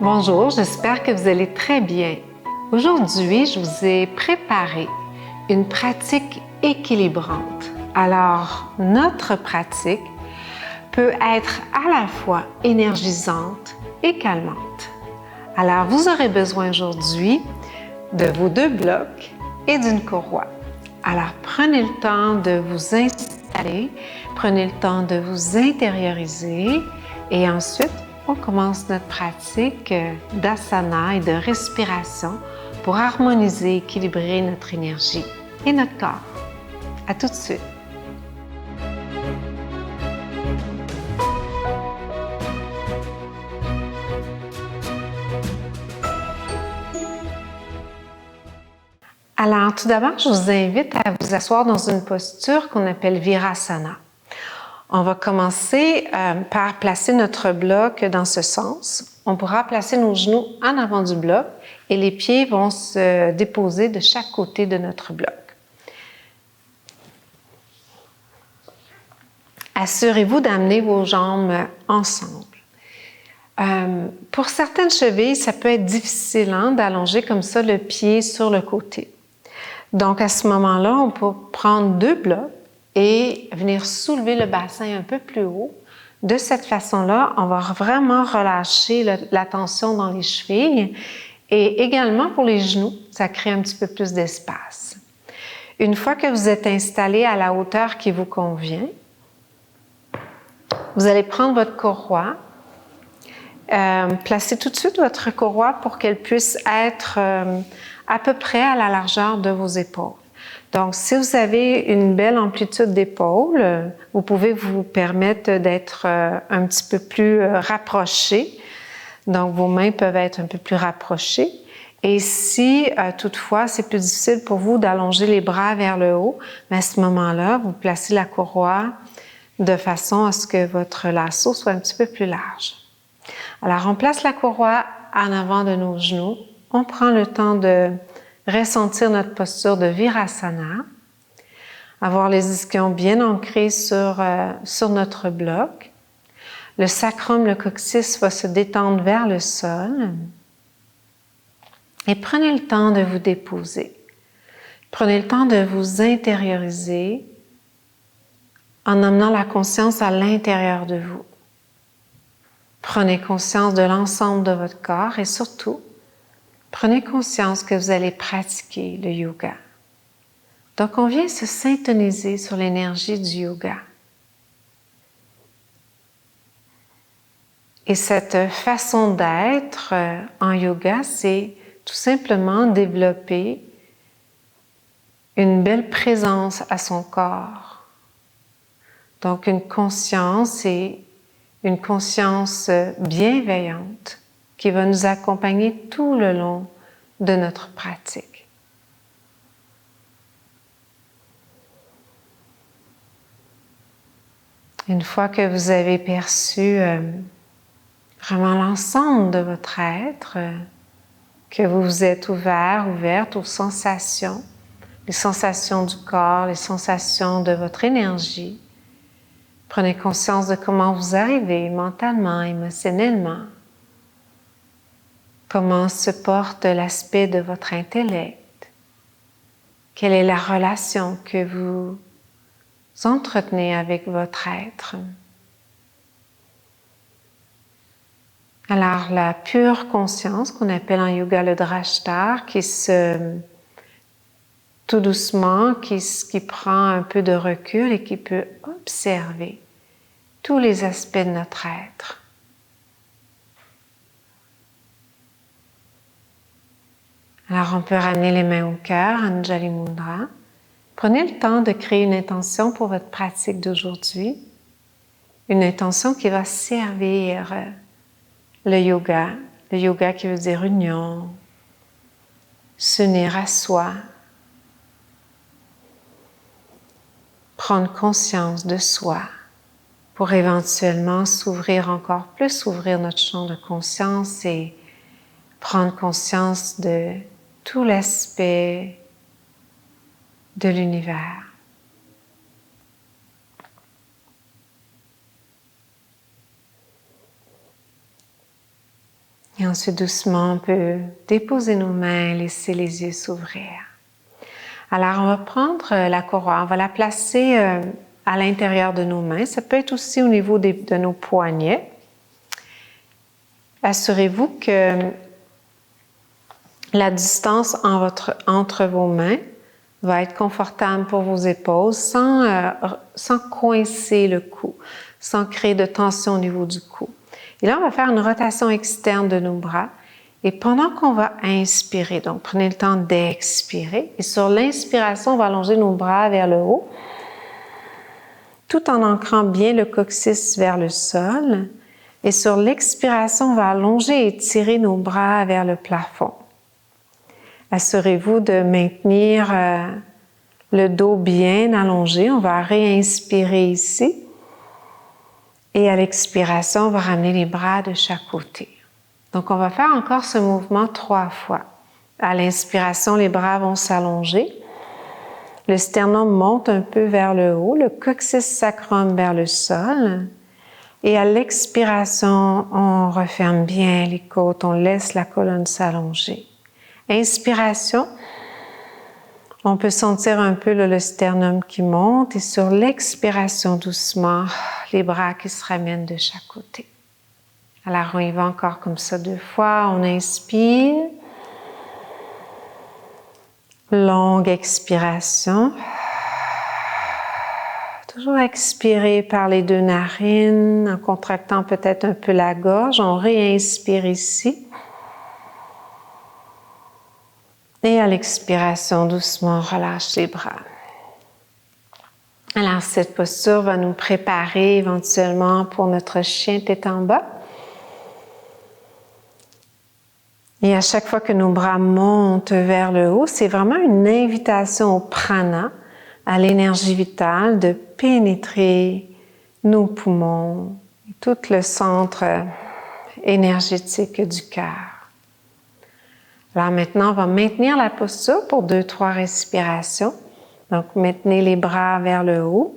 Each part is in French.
Bonjour, j'espère que vous allez très bien. Aujourd'hui, je vous ai préparé une pratique équilibrante. Alors, notre pratique peut être à la fois énergisante et calmante. Alors, vous aurez besoin aujourd'hui de vos 2 blocs et d'une courroie. Alors, prenez le temps de vous installer, prenez le temps de vous intérioriser et ensuite, on commence notre pratique d'asana et de respiration pour harmoniser et équilibrer notre énergie et notre corps. À tout de suite! Alors, tout d'abord, je vous invite à vous asseoir dans une posture qu'on appelle Virasana. On va commencer par placer notre bloc dans ce sens. On pourra placer nos genoux en avant du bloc et les pieds vont se déposer de chaque côté de notre bloc. Assurez-vous d'amener vos jambes ensemble. Pour certaines chevilles, ça peut être difficile d'allonger comme ça le pied sur le côté. Donc, à ce moment-là, on peut prendre 2 blocs et venir soulever le bassin un peu plus haut. De cette façon-là, on va vraiment relâcher la tension dans les chevilles et également pour les genoux, ça crée un petit peu plus d'espace. Une fois que vous êtes installé à la hauteur qui vous convient, vous allez prendre votre courroie, placez tout de suite votre courroie pour qu'elle puisse être à peu près à la largeur de vos épaules. Donc, si vous avez une belle amplitude d'épaules, vous pouvez vous permettre d'être un petit peu plus rapproché. Donc, vos mains peuvent être un peu plus rapprochées. Et si, toutefois, c'est plus difficile pour vous d'allonger les bras vers le haut, à ce moment-là, vous placez la courroie de façon à ce que votre lasso soit un petit peu plus large. Alors, on place la courroie en avant de nos genoux. On prend le temps de ressentir notre posture de Virasana, avoir les ischions bien ancrés sur notre bloc. Le sacrum, le coccyx va se détendre vers le sol. Et prenez le temps de vous déposer. Prenez le temps de vous intérioriser en amenant la conscience à l'intérieur de vous. Prenez conscience de l'ensemble de votre corps et surtout, prenez conscience que vous allez pratiquer le yoga. Donc, on vient se syntoniser sur l'énergie du yoga. Et cette façon d'être en yoga, c'est tout simplement développer une belle présence à son corps. Donc, une conscience et une conscience bienveillante qui va nous accompagner tout le long de notre pratique. Une fois que vous avez perçu vraiment l'ensemble de votre être, que vous vous êtes ouverte aux sensations, les sensations du corps, les sensations de votre énergie, prenez conscience de comment vous arrivez mentalement, émotionnellement. Comment se porte l'aspect de votre intellect? Quelle est la relation que vous entretenez avec votre être? Alors, la pure conscience, qu'on appelle en yoga le drashtar, tout doucement, qui prend un peu de recul et qui peut observer tous les aspects de notre être. Alors, on peut ramener les mains au cœur, Anjali Mudra. Prenez le temps de créer une intention pour votre pratique d'aujourd'hui. Une intention qui va servir le yoga qui veut dire union, s'unir à soi, prendre conscience de soi pour éventuellement s'ouvrir encore plus, ouvrir notre champ de conscience et prendre conscience de tout l'aspect de l'univers. Et ensuite, doucement, on peut déposer nos mains, laisser les yeux s'ouvrir. Alors, on va prendre la courroie, on va la placer à l'intérieur de nos mains. Ça peut être aussi au niveau de nos poignets. Assurez-vous que la distance entre vos mains va être confortable pour vos épaules sans coincer le cou, sans créer de tension au niveau du cou. Et là, on va faire une rotation externe de nos bras. Et pendant qu'on va inspirer, donc prenez le temps d'expirer. Et sur l'inspiration, on va allonger nos bras vers le haut, tout en ancrant bien le coccyx vers le sol. Et sur l'expiration, on va allonger et étirer nos bras vers le plafond. Assurez-vous de maintenir le dos bien allongé. On va réinspirer ici. Et à l'expiration, on va ramener les bras de chaque côté. Donc, on va faire encore ce mouvement 3 fois. À l'inspiration, les bras vont s'allonger. Le sternum monte un peu vers le haut, le coccyx sacrum vers le sol. Et à l'expiration, on referme bien les côtes, on laisse la colonne s'allonger. Inspiration, on peut sentir un peu le sternum qui monte et sur l'expiration, doucement, les bras qui se ramènent de chaque côté. Alors, on y va encore comme ça 2 fois. On inspire. Longue expiration. Toujours expirer par les 2 narines, en contractant peut-être un peu la gorge. On réinspire ici. Et à l'expiration, doucement, on relâche les bras. Alors, cette posture va nous préparer éventuellement pour notre chien tête en bas. Et à chaque fois que nos bras montent vers le haut, c'est vraiment une invitation au prana, à l'énergie vitale, de pénétrer nos poumons, tout le centre énergétique du cœur. Alors maintenant, on va maintenir la posture pour 2-3 respirations. Donc, maintenez les bras vers le haut.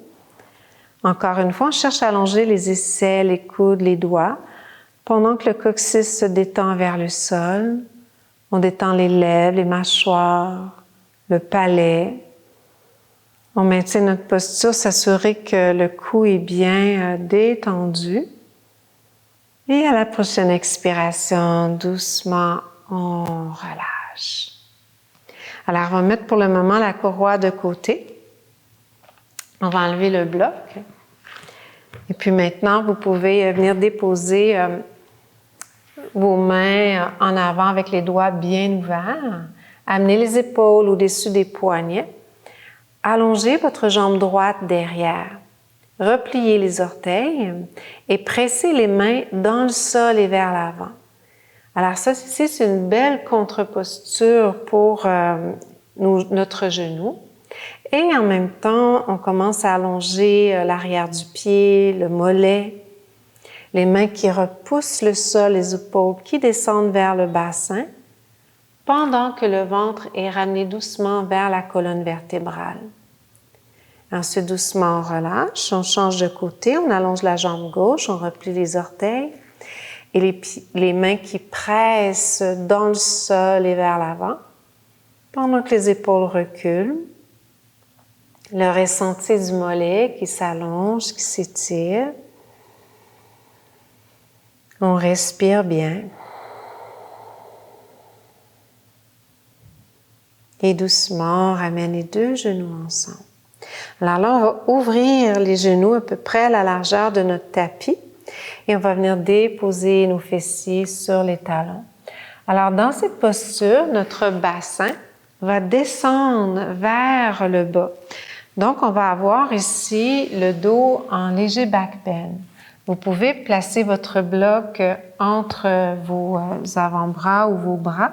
Encore une fois, on cherche à allonger les aisselles, les coudes, les doigts. Pendant que le coccyx se détend vers le sol, on détend les lèvres, les mâchoires, le palais. On maintient notre posture, s'assurer que le cou est bien détendu. Et à la prochaine expiration, doucement, on relâche. Alors, on va mettre pour le moment la courroie de côté. On va enlever le bloc. Et puis maintenant, vous pouvez venir déposer vos mains en avant avec les doigts bien ouverts. Amenez les épaules au-dessus des poignets. Allongez votre jambe droite derrière. Repliez les orteils et pressez les mains dans le sol et vers l'avant. Alors ça, ici, c'est une belle contre-posture pour notre genou. Et en même temps, on commence à allonger l'arrière du pied, le mollet, les mains qui repoussent le sol, les épaules qui descendent vers le bassin, pendant que le ventre est ramené doucement vers la colonne vertébrale. Ensuite, doucement, on relâche, on change de côté, on allonge la jambe gauche, on replie les orteils et les mains qui pressent dans le sol et vers l'avant, pendant que les épaules reculent. Le ressenti du mollet qui s'allonge, qui s'étire. On respire bien. Et doucement, on ramène les 2 genoux ensemble. Alors là, on va ouvrir les genoux à peu près à la largeur de notre tapis et on va venir déposer nos fessiers sur les talons. Alors, dans cette posture, notre bassin va descendre vers le bas. Donc, on va avoir ici le dos en léger back bend. Vous pouvez placer votre bloc entre vos avant-bras ou vos bras.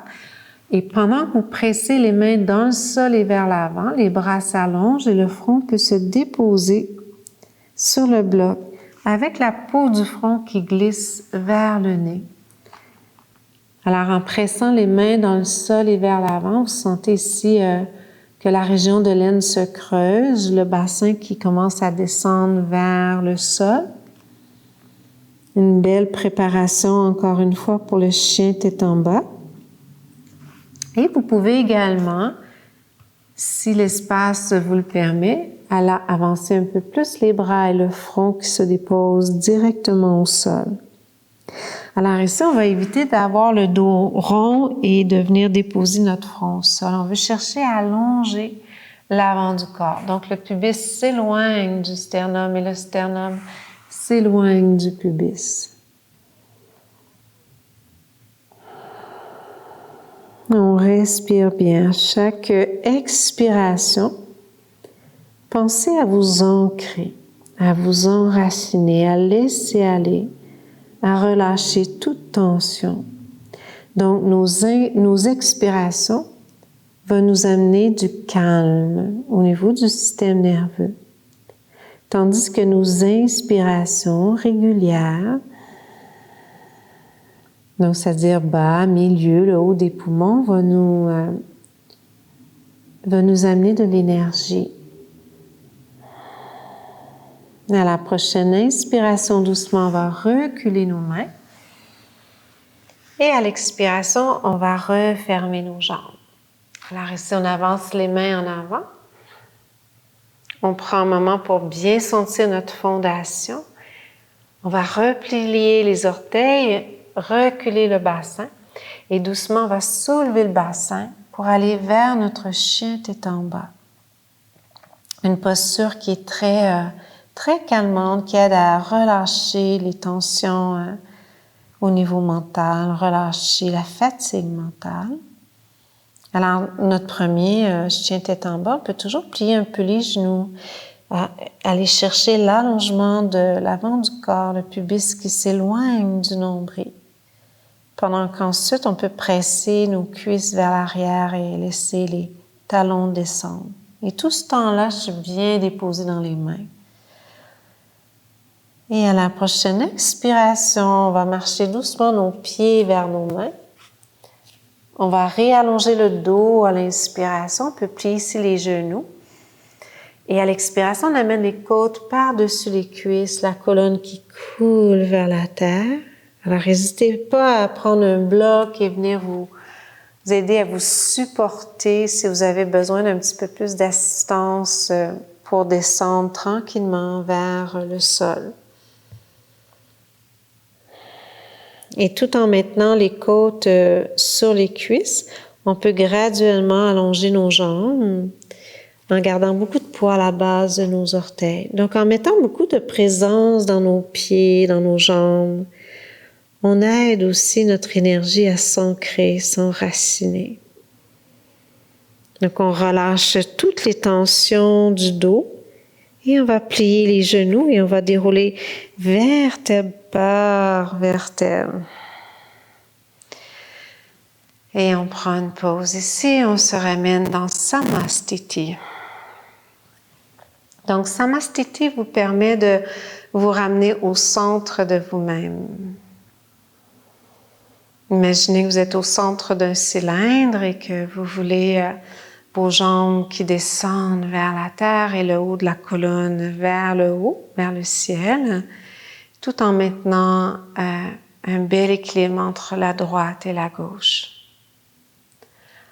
Et pendant que vous pressez les mains dans le sol et vers l'avant, les bras s'allongent et le front peut se déposer sur le bloc avec la peau du front qui glisse vers le nez. Alors, en pressant les mains dans le sol et vers l'avant, vous sentez ici que la région de l'aine se creuse, le bassin qui commence à descendre vers le sol. Une belle préparation, encore une fois, pour le chien tête en bas. Et vous pouvez également, si l'espace vous le permet, avancer un peu plus les bras et le front qui se déposent directement au sol. Alors ici, on va éviter d'avoir le dos rond et de venir déposer notre front au sol. On veut chercher à allonger l'avant du corps. Donc, le pubis s'éloigne du sternum et le sternum s'éloigne du pubis. On respire bien. Chaque expiration, pensez à vous ancrer, à vous enraciner, à laisser aller, à relâcher toute tension. Donc, nos expirations vont nous amener du calme au niveau du système nerveux. Tandis que nos inspirations régulières, donc c'est-à-dire bas, milieu, le haut des poumons, va nous amener de l'énergie. À la prochaine inspiration, doucement, on va reculer nos mains. Et à l'expiration, on va refermer nos jambes. Alors ici, on avance les mains en avant. On prend un moment pour bien sentir notre fondation. On va replier les orteils, reculer le bassin et doucement, on va soulever le bassin pour aller vers notre chien tête en bas. Une posture qui est très calmante, qui aide à relâcher les tensions au niveau mental, relâcher la fatigue mentale. Alors, notre premier chien tête en bas, on peut toujours plier un peu les genoux, aller chercher l'allongement de l'avant du corps, le pubis qui s'éloigne du nombril. Pendant qu'ensuite, on peut presser nos cuisses vers l'arrière et laisser les talons descendre. Et tout ce temps-là, je suis bien déposée dans les mains. Et à la prochaine expiration, on va marcher doucement nos pieds vers nos mains. On va réallonger le dos à l'inspiration. On peut plier ici les genoux. Et à l'expiration, on amène les côtes par-dessus les cuisses, la colonne qui coule vers la terre. Alors, n'hésitez pas à prendre un bloc et venir vous aider à vous supporter si vous avez besoin d'un petit peu plus d'assistance pour descendre tranquillement vers le sol. Et tout en maintenant les côtes sur les cuisses, on peut graduellement allonger nos jambes en gardant beaucoup de poids à la base de nos orteils. Donc, en mettant beaucoup de présence dans nos pieds, dans nos jambes, on aide aussi notre énergie à s'ancrer, s'enraciner. Donc, on relâche toutes les tensions du dos et on va plier les genoux et on va dérouler vertèbre par vertèbre. Et on prend une pause ici, on se ramène dans Samastiti. Donc, Samastiti vous permet de vous ramener au centre de vous-même. Imaginez que vous êtes au centre d'un cylindre et que vous voulez vos jambes qui descendent vers la terre et le haut de la colonne vers le haut, vers le ciel, tout en maintenant un bel équilibre entre la droite et la gauche.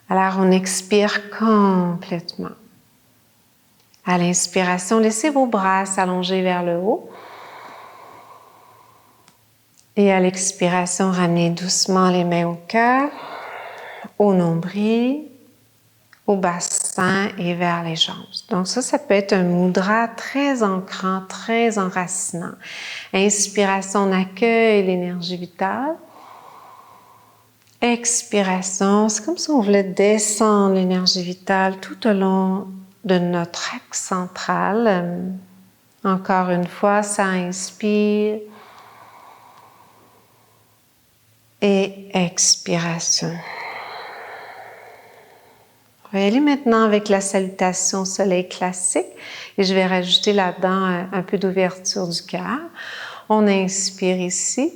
Alors, on expire complètement. À l'inspiration, laissez vos bras s'allonger vers le haut. Et à l'expiration, ramenez doucement les mains au cœur, au nombril, au bassin et vers les jambes. Donc ça peut être un mudra très ancrant, très enracinant. Inspiration, on accueille l'énergie vitale. Expiration, c'est comme si on voulait descendre l'énergie vitale tout au long de notre axe central. Encore une fois, ça inspire. Et expiration. On va aller maintenant avec la salutation soleil classique et je vais rajouter là-dedans un peu d'ouverture du cœur. On inspire ici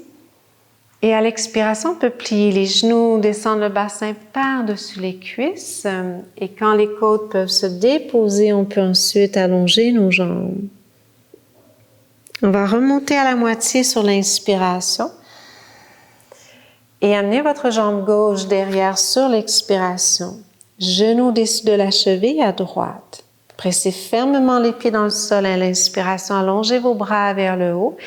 et à l'expiration, on peut plier les genoux, descendre le bassin par-dessus les cuisses et quand les côtes peuvent se déposer, on peut ensuite allonger nos jambes. On va remonter à la moitié sur l'inspiration et amener votre jambe gauche derrière sur l'expiration. Genou au-dessus de la cheville à droite. Pressez fermement les pieds dans le sol à l'inspiration. Allongez vos bras vers le haut.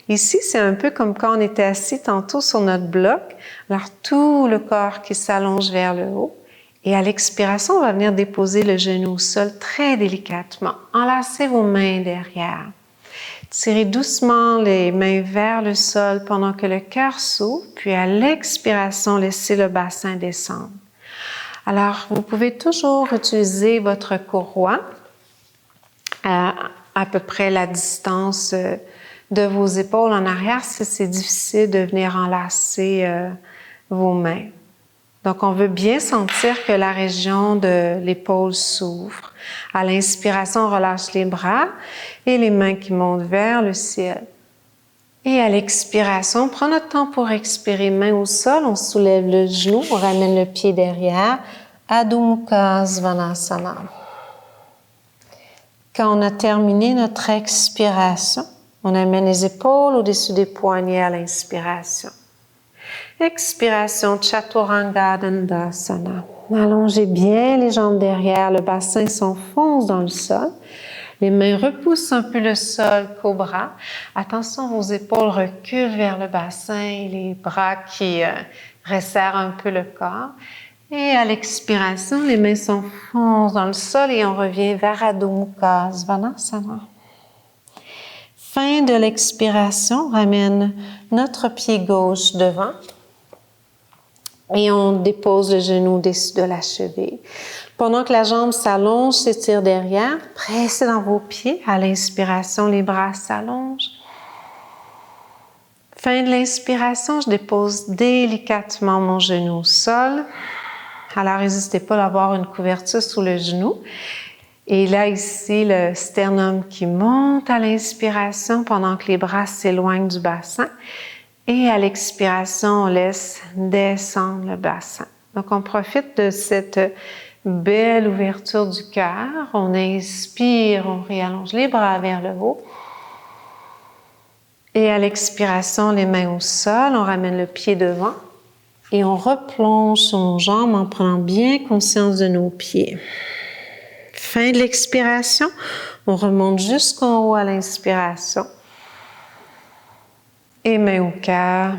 Ici, c'est un peu comme quand on était assis tantôt sur notre bloc. Alors, tout le corps qui s'allonge vers le haut. Et à l'expiration, on va venir déposer le genou au sol très délicatement. Enlacez vos mains derrière. Tirez doucement les mains vers le sol pendant que le cœur s'ouvre. Puis à l'expiration, laissez le bassin descendre. Alors, vous pouvez toujours utiliser votre courroie à peu près la distance de vos épaules en arrière si c'est difficile de venir enlacer vos mains. Donc, on veut bien sentir que la région de l'épaule s'ouvre. À l'inspiration, on relâche les bras et les mains qui montent vers le ciel. Et à l'expiration, on prend notre temps pour expirer, main au sol, on soulève le genou, on ramène le pied derrière, Adho Mukha Svanasana. Quand on a terminé notre expiration, on amène les épaules au-dessus des poignets à l'inspiration. Expiration, Chaturanga Dandasana. Allongez bien les jambes derrière, le bassin s'enfonce dans le sol. Les mains repoussent un peu le sol, cobra. Attention, vos épaules reculent vers le bassin, les bras qui resserrent un peu le corps. Et à l'expiration, les mains s'enfoncent dans le sol et on revient vers Adho Mukha Svanasana. Fin de l'expiration, on ramène notre pied gauche devant et on dépose le genou au-dessus de la cheville. Pendant que la jambe s'allonge, s'étire derrière, pressez dans vos pieds. À l'inspiration, les bras s'allongent. Fin de l'inspiration, je dépose délicatement mon genou au sol. Alors, n'hésitez pas à avoir une couverture sous le genou. Et là, ici, le sternum qui monte à l'inspiration pendant que les bras s'éloignent du bassin. Et à l'expiration, on laisse descendre le bassin. Donc, on profite de cette belle ouverture du cœur. On inspire, on réallonge les bras vers le haut. Et à l'expiration, les mains au sol, on ramène le pied devant. Et on replonge sur nos jambes en prenant bien conscience de nos pieds. Fin de l'expiration, on remonte jusqu'en haut à l'inspiration. Et main au cœur,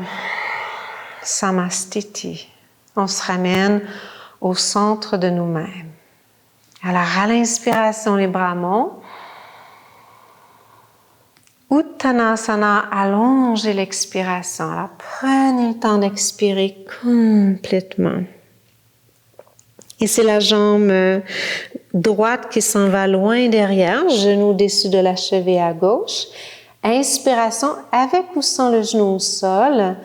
Samastiti. On se ramène au centre de nous-mêmes. Alors, à l'inspiration, les bras montent. Uttanasana, allongez l'expiration. Alors, prenez le temps d'expirer complètement. Et c'est la jambe droite qui s'en va loin derrière, genou au-dessus de la cheville à gauche. Inspiration, avec ou sans le genou au sol.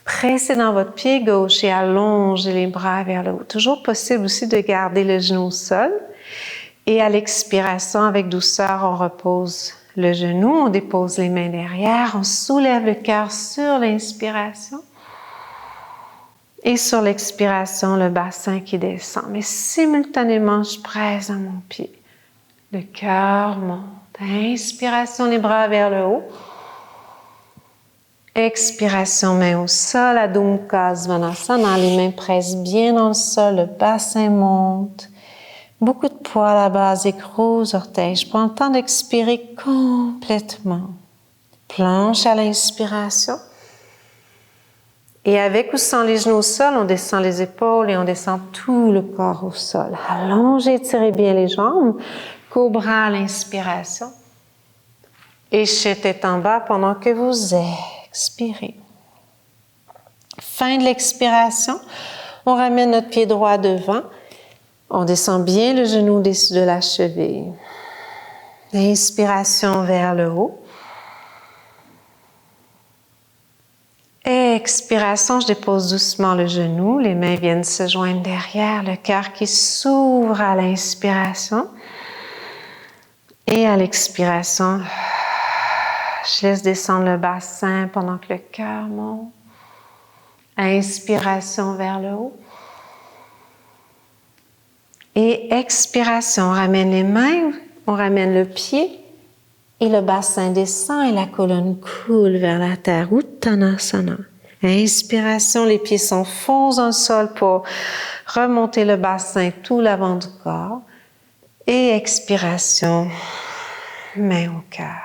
Pressez dans votre pied gauche et allongez les bras vers le haut. Toujours possible aussi de garder le genou au sol. Et à l'expiration, avec douceur, on repose le genou, on dépose les mains derrière, on soulève le cœur sur l'inspiration. Et sur l'expiration, le bassin qui descend. Mais simultanément, je presse dans mon pied. Le cœur monte. Inspiration, les bras vers le haut. Expiration, main au sol, Adho Mukha Svanasana. Les mains pressent bien dans le sol, le bassin monte. Beaucoup de poids à la base des gros orteils. Je prends le temps d'expirer complètement. Planche à l'inspiration. Et avec ou sans les genoux au sol, on descend les épaules et on descend tout le corps au sol. Allongez, étirez bien les jambes. Cobra à l'inspiration. Et tête en bas pendant que vous expirez. Fin de l'expiration, on ramène notre pied droit devant. On descend bien le genou au-dessus de la cheville. Inspiration vers le haut. Expiration, je dépose doucement le genou. Les mains viennent se joindre derrière. Le cœur qui s'ouvre à l'inspiration. Et à l'expiration, je laisse descendre le bassin pendant que le cœur monte. Inspiration vers le haut. Et expiration, on ramène les mains, on ramène le pied Et le bassin descend et la colonne coule vers la terre. Uttanasana. Inspiration, les pieds s'enfoncent dans le sol pour remonter le bassin tout l'avant du corps. Et expiration, main au cœur.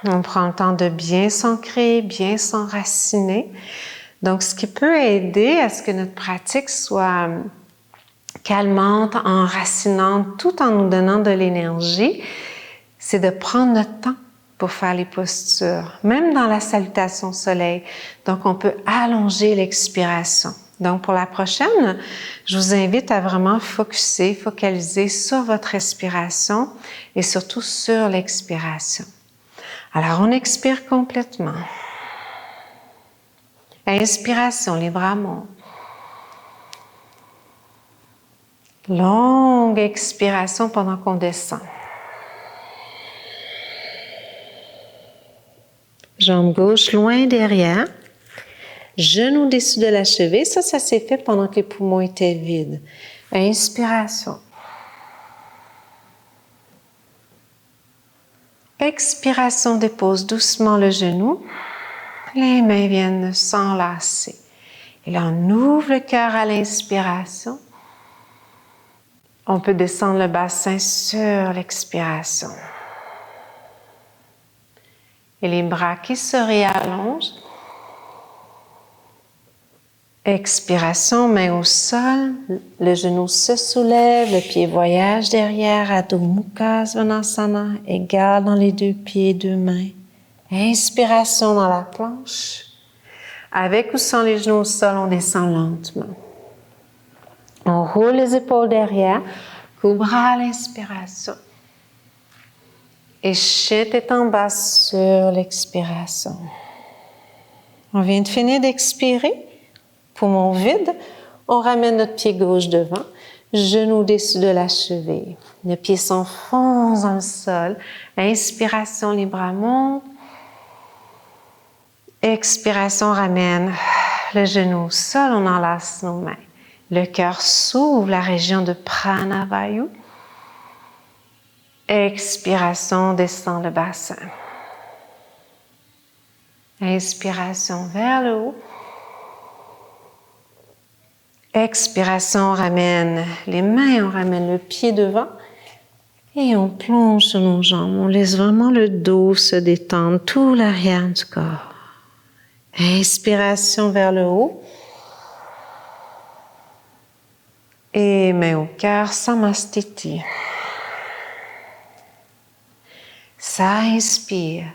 On prend le temps de bien s'ancrer, bien s'enraciner. Donc, ce qui peut aider à ce que notre pratique soit calmante, enracinante, tout en nous donnant de l'énergie, c'est de prendre notre temps pour faire les postures, même dans la salutation soleil. Donc, on peut allonger l'expiration. Donc, pour la prochaine, je vous invite à vraiment focaliser sur votre respiration et surtout sur l'expiration. Alors, on expire complètement. Inspiration, les bras montent. Longue expiration pendant qu'on descend. Jambe gauche loin derrière. Genou dessus de la cheville. Ça s'est fait pendant que les poumons étaient vides. Inspiration. Expiration, dépose doucement le genou. Les mains viennent s'enlacer. Et là, on ouvre le cœur à l'inspiration. On peut descendre le bassin sur l'expiration. Et les bras qui se réallongent. Expiration, main au sol. Le genou se soulève, le pied voyage derrière. Adho Mukha Svanasana, égal dans les deux pieds, deux mains. Inspiration dans la planche. Avec ou sans les genoux au sol, on descend lentement. On roule les épaules derrière, bras à l'inspiration. Et chien tête en bas sur l'expiration. On vient de finir d'expirer. Poumon vide, on ramène notre pied gauche devant, genou dessus de la cheville. Le pied s'enfonce dans le sol. Inspiration, les bras montent. Expiration, ramène le genou au sol, on enlace nos mains. Le cœur s'ouvre, la région de Pranavayu. Expiration, descend le bassin. Inspiration vers le haut. Expiration, on ramène les mains, on ramène le pied devant et on plonge sur nos jambes. On laisse vraiment le dos se détendre, tout l'arrière du corps. Inspiration vers le haut. Et main au cœur, Samastiti. Ça inspire.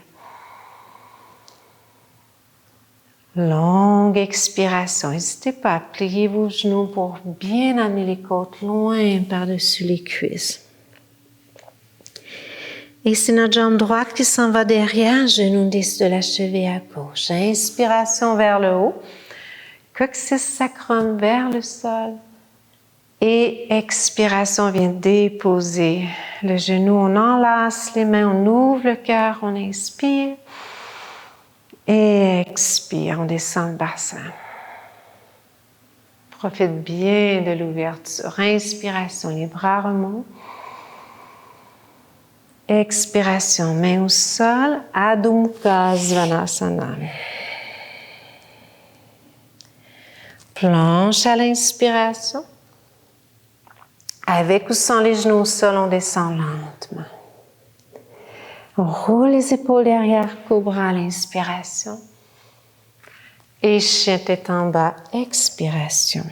Longue expiration. N'hésitez pas à plier vos genoux pour bien amener les côtes loin par-dessus les cuisses. Et c'est notre jambe droite qui s'en va derrière, genou dessus de la cheville à gauche. Inspiration vers le haut. Coccyx sacrum vers le sol. Et expiration, on vient déposer le genou. On enlace les mains, on ouvre le cœur, on inspire. Et expire, on descend le bassin. Profite bien de l'ouverture. Inspiration, les bras remontent. Expiration, main au sol, Adho Mukha Svanasana. Planche à l'inspiration. Avec ou sans les genoux au sol, on descend lentement. On roule les épaules derrière, cobra à l'inspiration. Et chien tête en bas, expiration.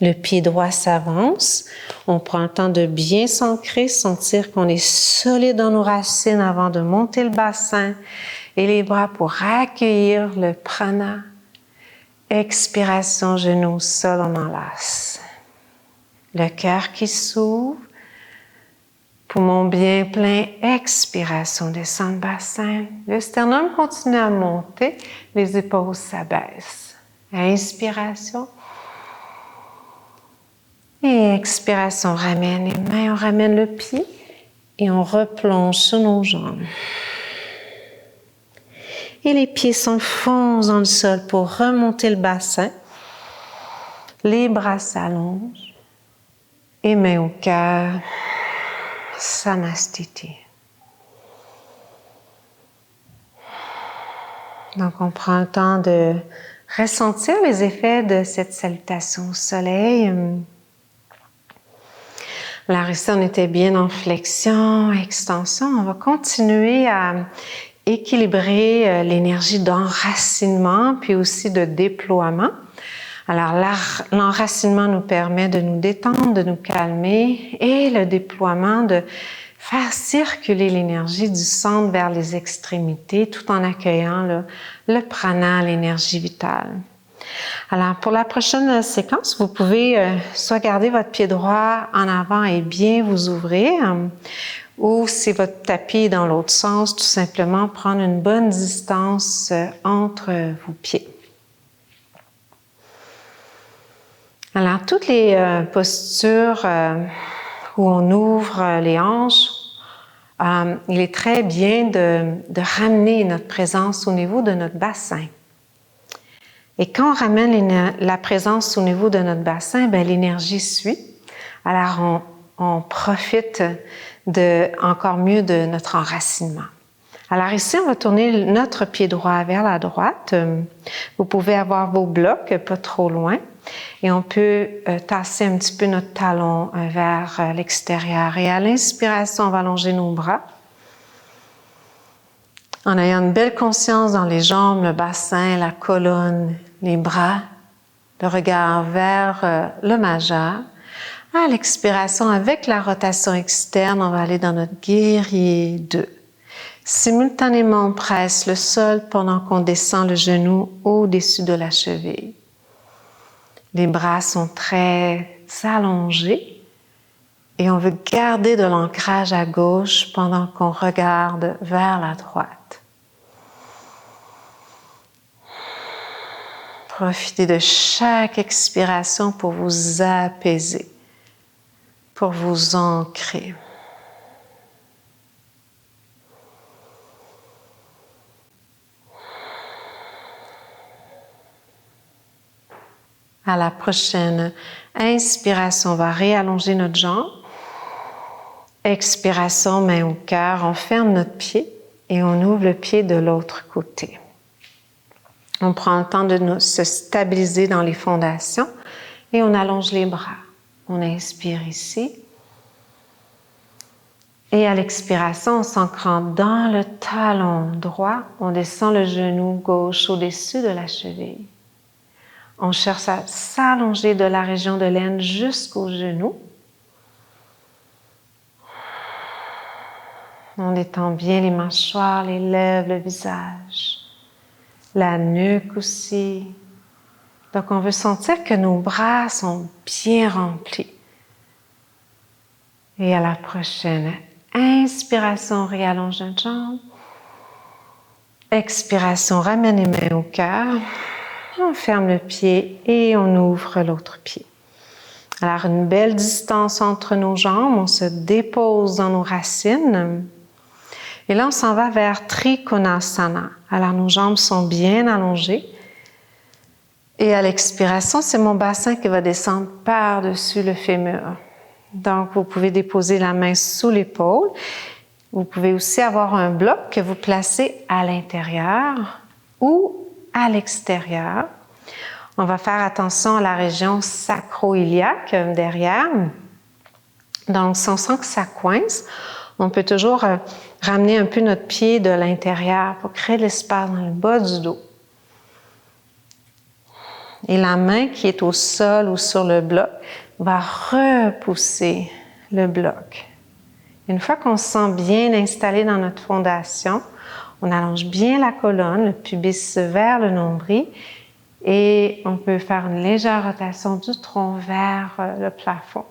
Le pied droit s'avance. On prend le temps de bien s'ancrer, sentir qu'on est solide dans nos racines avant de monter le bassin. Et les bras pour accueillir le prana. Expiration, genou au sol, on enlace. Le cœur qui s'ouvre. Poumon bien plein, expiration, descend le bassin. Le sternum continue à monter, les épaules s'abaissent. Inspiration. Et expiration, on ramène les mains, on ramène le pied et on replonge sur nos jambes. Et les pieds s'enfoncent dans le sol pour remonter le bassin. Les bras s'allongent. Et mains au cœur. Samastiti. Donc, on prend le temps de ressentir les effets de cette salutation au soleil. Alors ici, on était bien en flexion, extension. On va continuer à équilibrer l'énergie d'enracinement, puis aussi de déploiement. Alors, l'enracinement nous permet de nous détendre, de nous calmer, et le déploiement de faire circuler l'énergie du centre vers les extrémités, tout en accueillant le prana, l'énergie vitale. Alors, pour la prochaine séquence, vous pouvez soit garder votre pied droit en avant et bien vous ouvrir, ou si votre tapis est dans l'autre sens, tout simplement prendre une bonne distance entre vos pieds. Alors, toutes les postures où on ouvre les hanches, il est très bien de ramener notre présence au niveau de notre bassin. Et quand on ramène la présence au niveau de notre bassin, bien, l'énergie suit. Alors, on profite encore mieux de notre enracinement. Alors ici, on va tourner notre pied droit vers la droite. Vous pouvez avoir vos blocs pas trop loin. Et on peut tasser un petit peu notre talon vers l'extérieur. Et à l'inspiration, on va allonger nos bras. En ayant une belle conscience dans les jambes, le bassin, la colonne, les bras, le regard vers le majeur. À l'expiration, avec la rotation externe, on va aller dans notre guerrier 2. Simultanément, on presse le sol pendant qu'on descend le genou au-dessus de la cheville. Les bras sont très allongés et on veut garder de l'ancrage à gauche pendant qu'on regarde vers la droite. Profitez de chaque expiration pour vous apaiser, pour vous ancrer. À la prochaine inspiration, on va réallonger notre jambe. Expiration, main au cœur, on ferme notre pied et on ouvre le pied de l'autre côté. On prend le temps de se stabiliser dans les fondations et on allonge les bras. On inspire ici. Et à l'expiration, on s'ancre dans le talon droit. On descend le genou gauche au-dessus de la cheville. On cherche à s'allonger de la région de l'aine jusqu'au genou. On détend bien les mâchoires, les lèvres, le visage. La nuque aussi. Donc, on veut sentir que nos bras sont bien remplis. Et à la prochaine inspiration, on réallonge notre jambe. Expiration, ramène les mains au cœur. On ferme le pied et on ouvre l'autre pied. Alors, une belle distance entre nos jambes. On se dépose dans nos racines. Et là, on s'en va vers Trikonasana. Alors, nos jambes sont bien allongées. Et à l'expiration, c'est mon bassin qui va descendre par-dessus le fémur. Donc, vous pouvez déposer la main sous l'épaule. Vous pouvez aussi avoir un bloc que vous placez à l'intérieur ou à l'extérieur. On va faire attention à la région sacro-iliaque derrière. Donc, si on sent que ça coince, on peut toujours ramener un peu notre pied de l'intérieur pour créer de l'espace dans le bas du dos. Et la main qui est au sol ou sur le bloc va repousser le bloc. Une fois qu'on se sent bien installé dans notre fondation, on allonge bien la colonne, le pubis vers le nombril et on peut faire une légère rotation du tronc vers le plafond.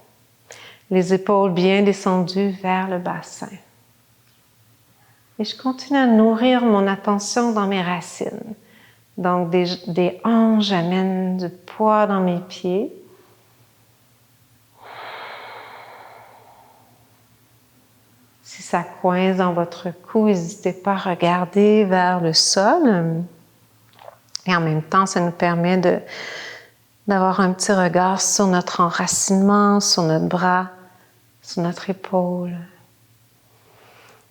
Les épaules bien descendues vers le bassin. Et je continue à nourrir mon attention dans mes racines. Donc, des hanches, j'amène du poids dans mes pieds. Si ça coince dans votre cou, n'hésitez pas à regarder vers le sol. Et en même temps, ça nous permet d'avoir un petit regard sur notre enracinement, sur notre bras, sur notre épaule.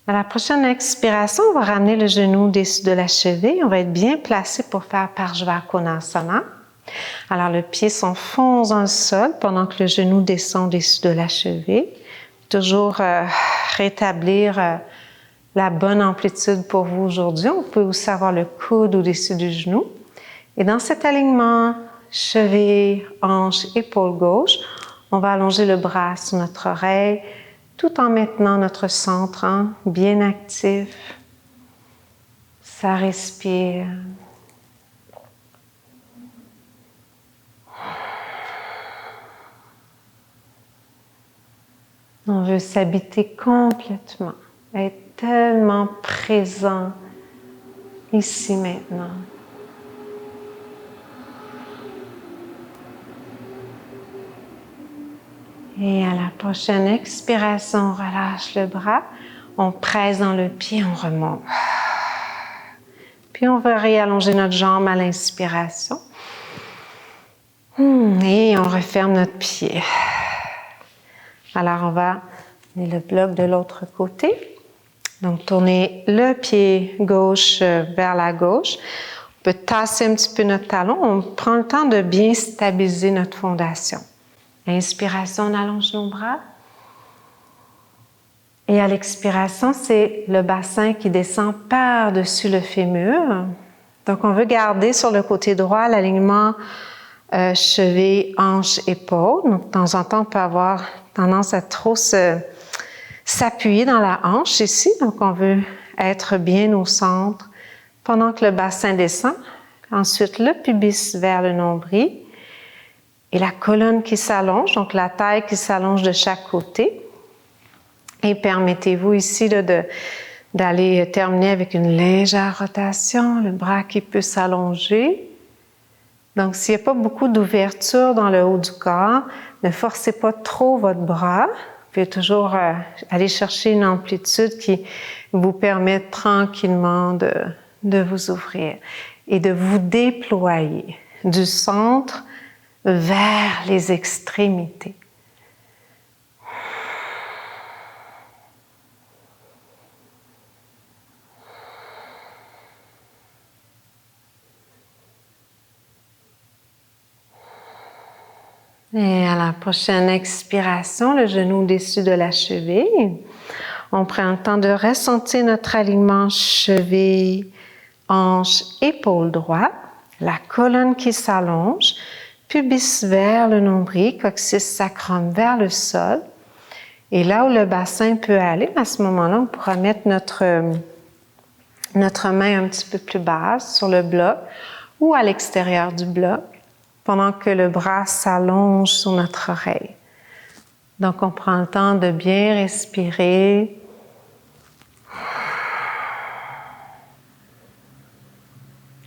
À la prochaine expiration, on va ramener le genou au-dessus de la cheville. On va être bien placé pour faire Parshvakonasana. Alors, le pied s'enfonce dans le sol pendant que le genou descend au-dessus de la cheville. Toujours rétablir la bonne amplitude pour vous aujourd'hui. On peut aussi avoir le coude au-dessus du genou. Et dans cet alignement, cheville, hanche, épaule gauche, on va allonger le bras sur notre oreille, tout en maintenant notre centre bien actif. Ça respire. On veut s'habiter complètement, être tellement présent ici maintenant. Et à la prochaine expiration, on relâche le bras, on presse dans le pied, on remonte. Puis on va réallonger notre jambe à l'inspiration. Et on referme notre pied. Alors on va amener le bloc de l'autre côté. Donc tourner le pied gauche vers la gauche. On peut tasser un petit peu notre talon. On prend le temps de bien stabiliser notre fondation. Inspiration, on allonge nos bras. Et à l'expiration, c'est le bassin qui descend par-dessus le fémur. Donc, on veut garder sur le côté droit l'alignement cheville, hanche, épaule. Donc, de temps en temps, on peut avoir tendance à trop s'appuyer dans la hanche ici. Donc, on veut être bien au centre pendant que le bassin descend. Ensuite, le pubis vers le nombril. Et la colonne qui s'allonge, donc la taille qui s'allonge de chaque côté. Et permettez-vous ici d'aller terminer avec une légère rotation, le bras qui peut s'allonger. Donc, s'il n'y a pas beaucoup d'ouverture dans le haut du corps, ne forcez pas trop votre bras. Vous pouvez toujours aller chercher une amplitude qui vous permet tranquillement de vous ouvrir et de vous déployer du centre vers les extrémités. Et à la prochaine expiration, le genou au-dessus de la cheville. On prend le temps de ressentir notre alignement cheville, hanche, épaule droite, la colonne qui s'allonge, pubis vers le nombril, coccyx sacrum vers le sol. Et là où le bassin peut aller, à ce moment-là, on pourra mettre notre main un petit peu plus basse sur le bloc ou à l'extérieur du bloc, pendant que le bras s'allonge sur notre oreille. Donc, on prend le temps de bien respirer.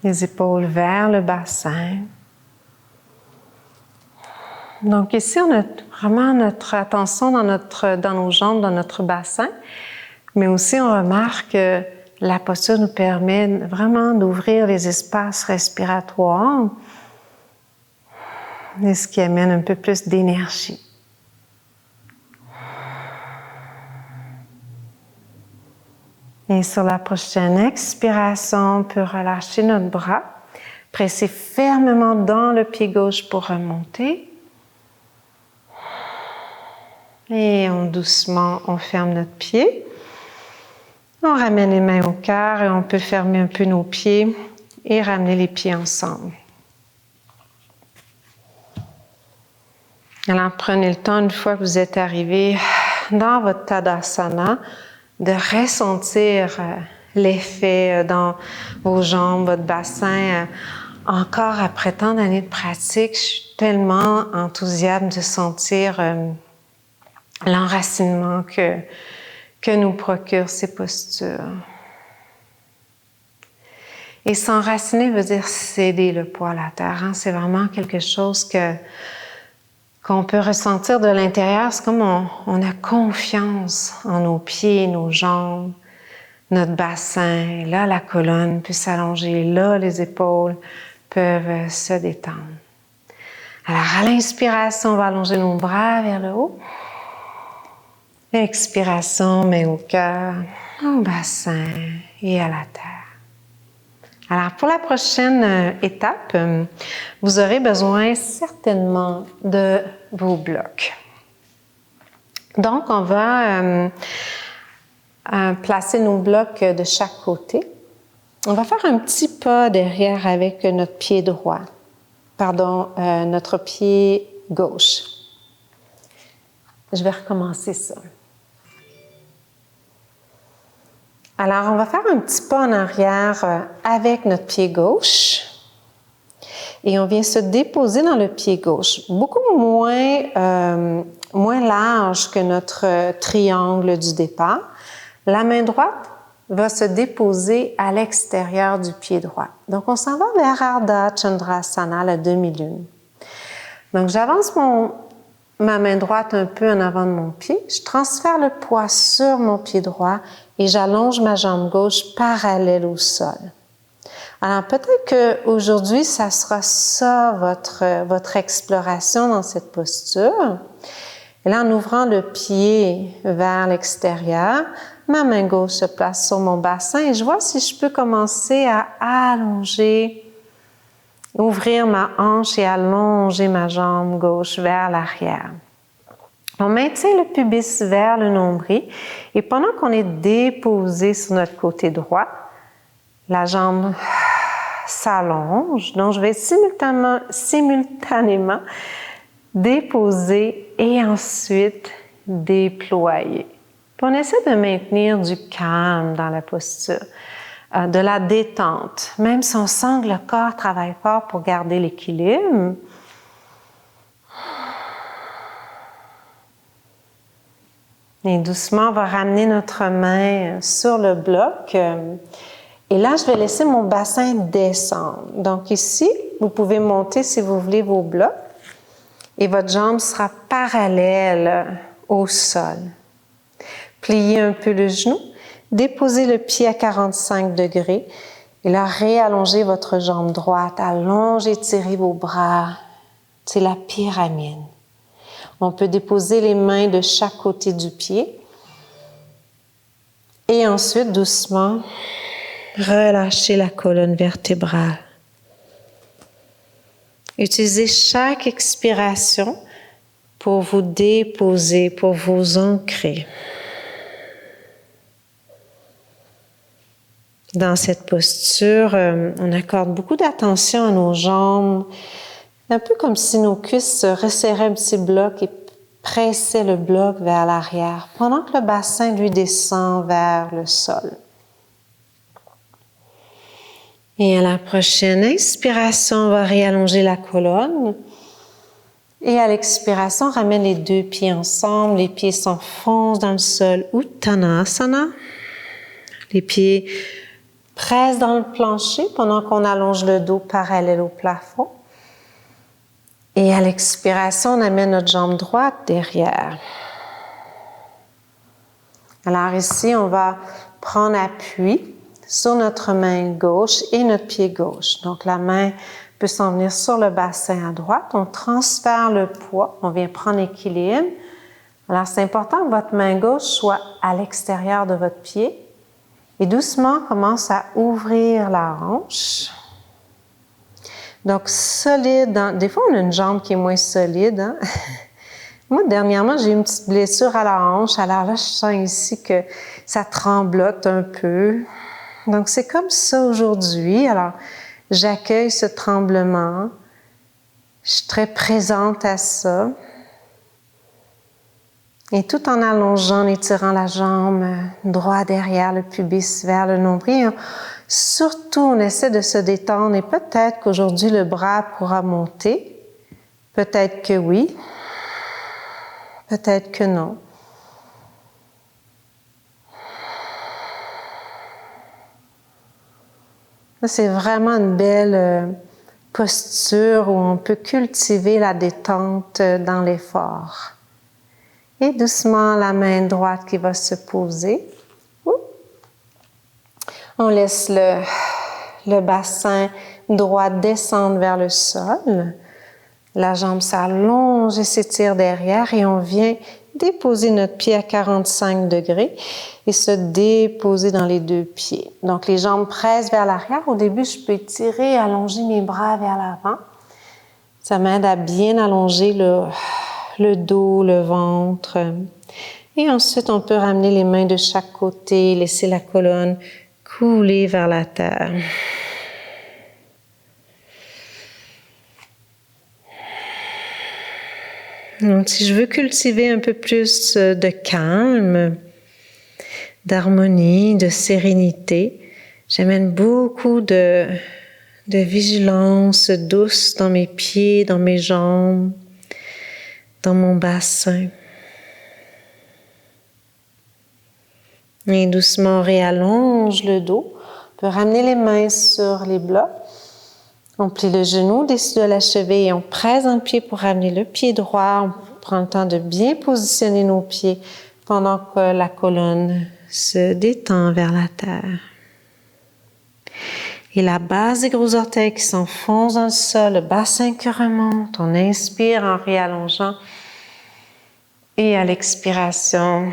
Les épaules vers le bassin. Donc ici, on a vraiment notre attention dans nos jambes, dans notre bassin, mais aussi on remarque que la posture nous permet vraiment d'ouvrir les espaces respiratoires, et ce qui amène un peu plus d'énergie. Et sur la prochaine expiration, on peut relâcher notre bras, presser fermement dans le pied gauche pour remonter. Et doucement, on ferme notre pied. On ramène les mains au cœur et on peut fermer un peu nos pieds et ramener les pieds ensemble. Alors, prenez le temps, une fois que vous êtes arrivé dans votre Tadasana, de ressentir l'effet dans vos jambes, votre bassin. Encore après tant d'années de pratique, je suis tellement enthousiaste de sentir l'enracinement que nous procurent ces postures. Et s'enraciner veut dire céder le poids à la terre. C'est vraiment quelque chose qu'on peut ressentir de l'intérieur. C'est comme on a confiance en nos pieds, nos jambes, notre bassin. Là, la colonne peut s'allonger. Là, les épaules peuvent se détendre. Alors, à l'inspiration, on va allonger nos bras vers le haut. Expiration, main au cœur, au bassin et à la terre. Alors, pour la prochaine étape, vous aurez besoin certainement de vos blocs. Donc, on va placer nos blocs de chaque côté. On va faire un petit pas derrière avec notre pied droit. Notre pied gauche. Je vais recommencer ça. Alors, on va faire un petit pas en arrière avec notre pied gauche et on vient se déposer dans le pied gauche, beaucoup moins large que notre triangle du départ. La main droite va se déposer à l'extérieur du pied droit. Donc, on s'en va vers Ardha Chandrasana, la demi-lune. Donc, j'avance ma main droite un peu en avant de mon pied. Je transfère le poids sur mon pied droit et j'allonge ma jambe gauche parallèle au sol. Alors, peut-être qu'aujourd'hui, ça sera ça votre exploration dans cette posture. Et là, en ouvrant le pied vers l'extérieur, ma main gauche se place sur mon bassin et je vois si je peux commencer à allonger, ouvrir ma hanche et allonger ma jambe gauche vers l'arrière. On maintient le pubis vers le nombril et pendant qu'on est déposé sur notre côté droit, la jambe s'allonge. Donc, je vais simultanément déposer et ensuite déployer. Puis on essaie de maintenir du calme dans la posture, de la détente. Même si on sent que le corps travaille fort pour garder l'équilibre. Et doucement, on va ramener notre main sur le bloc. Et là, je vais laisser mon bassin descendre. Donc ici, vous pouvez monter si vous voulez vos blocs. Et votre jambe sera parallèle au sol. Pliez un peu le genou, déposez le pied à 45 degrés et là, réallongez votre jambe droite, allongez, étirez vos bras. C'est la pyramide. On peut déposer les mains de chaque côté du pied et ensuite, doucement, relâchez la colonne vertébrale. Utilisez chaque expiration pour vous déposer, pour vous ancrer. Dans cette posture, on accorde beaucoup d'attention à nos jambes, un peu comme si nos cuisses se resserraient un petit bloc et pressaient le bloc vers l'arrière, pendant que le bassin lui descend vers le sol. Et à la prochaine inspiration, on va réallonger la colonne. Et à l'expiration, on ramène les deux pieds ensemble, les pieds s'enfoncent dans le sol, Uttanasana. Les pieds presse dans le plancher pendant qu'on allonge le dos parallèle au plafond. Et à l'expiration, on amène notre jambe droite derrière. Alors ici, on va prendre appui sur notre main gauche et notre pied gauche. Donc la main peut s'en venir sur le bassin à droite. On transfère le poids, on vient prendre équilibre. Alors c'est important que votre main gauche soit à l'extérieur de votre pied. Et doucement, on commence à ouvrir la hanche. Donc, solide. Des fois, on a une jambe qui est moins solide. Hein? Moi, dernièrement, j'ai eu une petite blessure à la hanche. Alors là, je sens ici que ça tremblote un peu. Donc, c'est comme ça aujourd'hui. Alors, j'accueille ce tremblement. Je suis très présente à ça. Et tout en allongeant, en étirant la jambe droit derrière le pubis vers le nombril, surtout on essaie de se détendre et peut-être qu'aujourd'hui le bras pourra monter, peut-être que oui, peut-être que non. C'est vraiment une belle posture où on peut cultiver la détente dans l'effort. Et doucement, la main droite qui va se poser. On laisse le bassin droit descendre vers le sol. La jambe s'allonge et s'étire derrière et on vient déposer notre pied à 45 degrés et se déposer dans les deux pieds. Donc, les jambes pressent vers l'arrière. Au début, je peux étirer, allonger mes bras vers l'avant. Ça m'aide à bien allonger le dos, le ventre. Et ensuite, on peut ramener les mains de chaque côté, laisser la colonne couler vers la terre. Donc, si je veux cultiver un peu plus de calme, d'harmonie, de sérénité, j'amène beaucoup de vigilance douce dans mes pieds, dans mes jambes, dans mon bassin. Et doucement, on réallonge le dos. On peut ramener les mains sur les blocs. On plie le genou au-dessus de la cheville et on presse un pied pour ramener le pied droit. On prend le temps de bien positionner nos pieds pendant que la colonne se détend vers la terre. Et la base des gros orteils qui s'enfoncent dans le sol, le bassin qui remonte. On inspire en réallongeant. Et à l'expiration,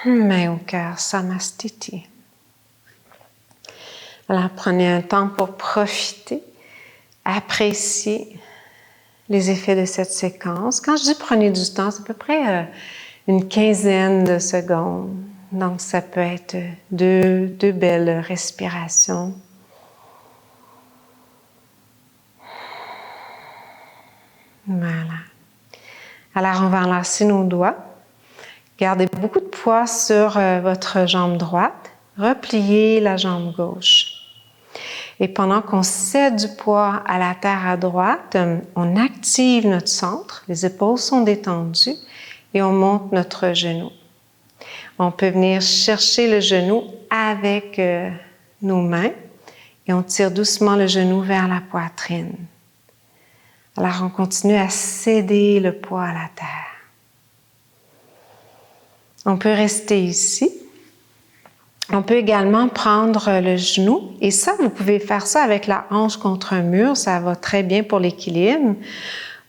main au cœur, Samastiti. Alors prenez un temps pour profiter. Appréciez les effets de cette séquence. Quand je dis prenez du temps, c'est à peu près une quinzaine de secondes. Donc, ça peut être deux belles respirations. Voilà. Alors, on va enlacer nos doigts. Gardez beaucoup de poids sur votre jambe droite. Repliez la jambe gauche. Et pendant qu'on cède du poids à la terre à droite, on active notre centre, les épaules sont détendues et on monte notre genou. On peut venir chercher le genou avec nos mains et on tire doucement le genou vers la poitrine. Alors on continue à céder le poids à la terre. On peut rester ici. On peut également prendre le genou et ça, vous pouvez faire ça avec la hanche contre un mur, ça va très bien pour l'équilibre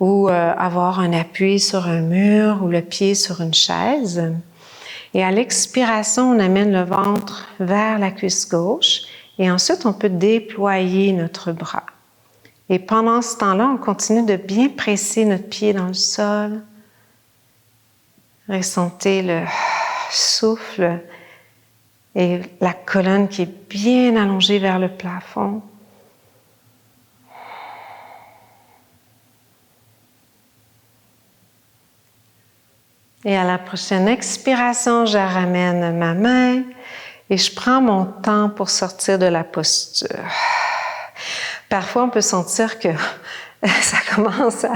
ou avoir un appui sur un mur ou le pied sur une chaise. Et à l'expiration, on amène le ventre vers la cuisse gauche et ensuite on peut déployer notre bras. Et pendant ce temps-là, on continue de bien presser notre pied dans le sol. Ressentez le souffle. Et la colonne qui est bien allongée vers le plafond. Et à la prochaine expiration, je ramène ma main et je prends mon temps pour sortir de la posture. Parfois, on peut sentir que ça commence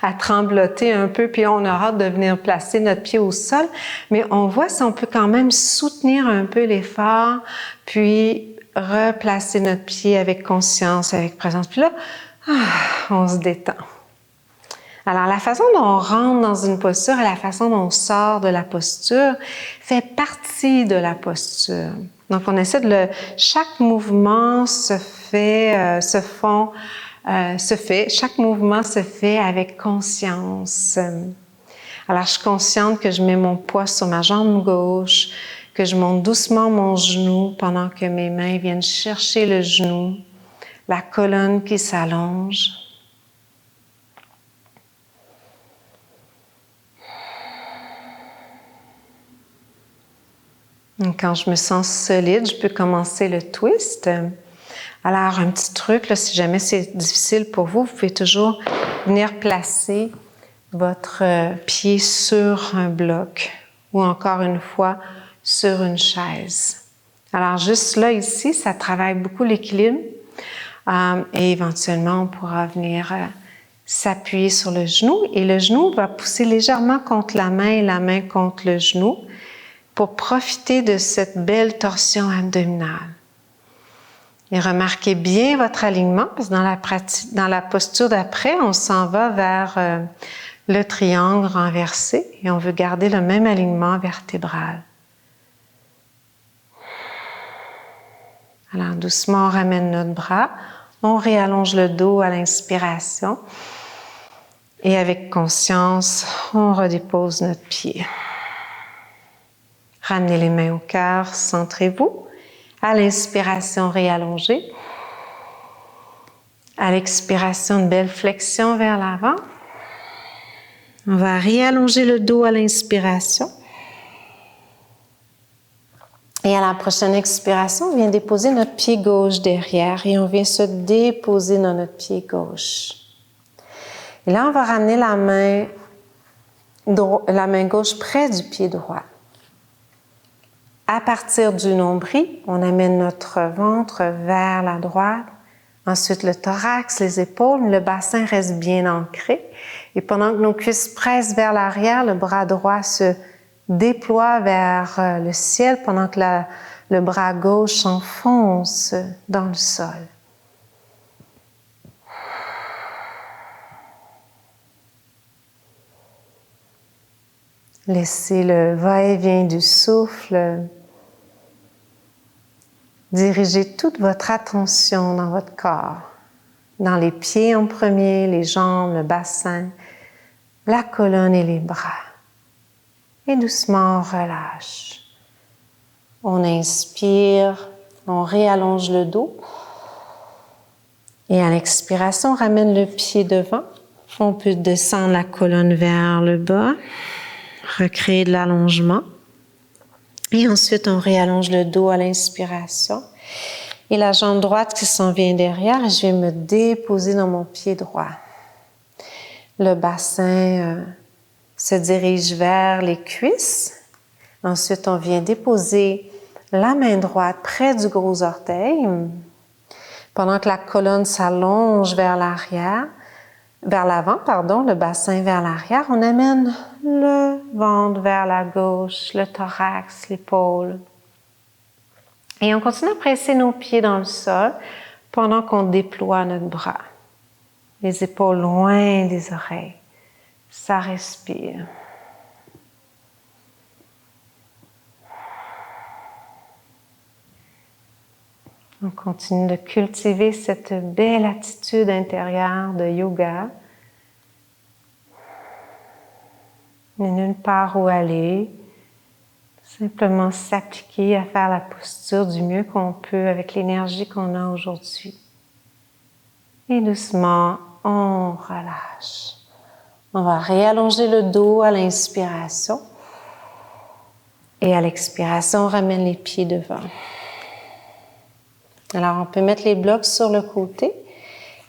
à trembloter un peu, puis on a hâte de venir placer notre pied au sol, mais on voit si on peut quand même soutenir un peu l'effort, puis replacer notre pied avec conscience, avec présence. Puis là, on se détend. Alors, la façon dont on rentre dans une posture et la façon dont on sort de la posture fait partie de la posture. Donc, on essaie chaque mouvement chaque mouvement se fait avec conscience. Alors, je suis consciente que je mets mon poids sur ma jambe gauche, que je monte doucement mon genou pendant que mes mains viennent chercher le genou, la colonne qui s'allonge. Quand je me sens solide, je peux commencer le twist. Alors, un petit truc, là, si jamais c'est difficile pour vous, vous pouvez toujours venir placer votre pied sur un bloc ou encore une fois sur une chaise. Alors, juste là, ici, ça travaille beaucoup l'équilibre et éventuellement, on pourra venir s'appuyer sur le genou et le genou va pousser légèrement contre la main et la main contre le genou pour profiter de cette belle torsion abdominale. Et remarquez bien votre alignement, parce que dans la posture d'après, on s'en va vers le triangle renversé et on veut garder le même alignement vertébral. Alors, doucement, on ramène notre bras, on réallonge le dos à l'inspiration Et avec conscience, on redépose notre pied. Ramenez les mains au cœur, centrez-vous. À l'inspiration, réallongez. À l'expiration, une belle flexion vers l'avant. On va réallonger le dos à l'inspiration. Et à la prochaine expiration, on vient déposer notre pied gauche derrière et on vient se déposer dans notre pied gauche. Et là, on va ramener la main gauche près du pied droit. À partir du nombril, on amène notre ventre vers la droite. Ensuite, le thorax, les épaules, le bassin reste bien ancré. Et pendant que nos cuisses pressent vers l'arrière, le bras droit se déploie vers le ciel pendant que le bras gauche s'enfonce dans le sol. Laissez le va-et-vient du souffle diriger toute votre attention dans votre corps, dans les pieds en premier, les jambes, le bassin, la colonne et les bras. Et doucement, on relâche. On inspire, on réallonge le dos. Et à l'expiration, on ramène le pied devant. On peut descendre la colonne vers le bas, recréer de l'allongement. Et ensuite, on réallonge le dos à l'inspiration. Et la jambe droite qui s'en vient derrière, je vais me déposer dans mon pied droit. Le bassin se dirige vers les cuisses. Ensuite, on vient déposer la main droite près du gros orteil. Pendant que la colonne s'allonge vers l'arrière, vers l'avant, le bassin vers l'arrière, on amène le ventre vers la gauche, le thorax, l'épaule. Et on continue à presser nos pieds dans le sol pendant qu'on déploie notre bras. Les épaules loin des oreilles. Ça respire. On continue de cultiver cette belle attitude intérieure de yoga. Il n'y a nulle part où aller. Simplement s'appliquer à faire la posture du mieux qu'on peut avec l'énergie qu'on a aujourd'hui. Et doucement, on relâche. On va réallonger le dos à l'inspiration. Et à l'expiration, on ramène les pieds devant. Alors, on peut mettre les blocs sur le côté,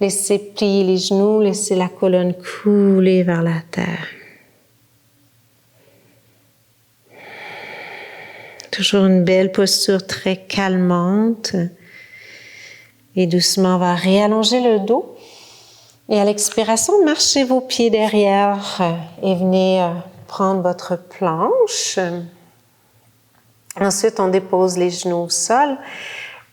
laisser plier les genoux, laisser la colonne couler vers la terre. Toujours une belle posture très calmante. Et doucement, on va réallonger le dos. Et à l'expiration, marchez vos pieds derrière et venez prendre votre planche. Ensuite, on dépose les genoux au sol